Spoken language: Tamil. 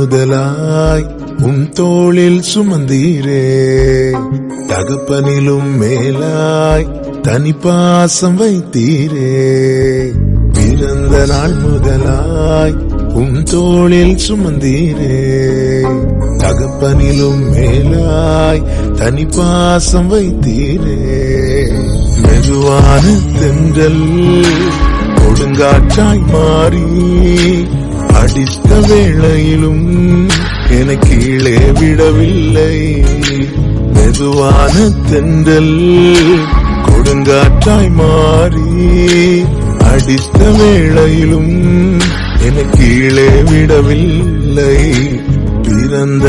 முதலாய் உன் தோளில் சுமந்தீரே. தகப்பனிலும் மேலாய் தனிப்பாசம் வைத்தீரே. பிறந்த நாள் முதலாய் உன் தோளில் சுமந்தீரே. தகப்பனிலும் மேலாய் தனிப்பாசம் வைத்தீரே. மெதுவான தென்றல் கொடுங்காற்றாய் மாறி அடித்த வேளையிலும் என கீழே விடவில்லை. மெதுவான தென்றல் கொடுங்காற்றாய் மாறி அடித்த வேளையிலும் என கீழே விடவில்லை. பிறந்த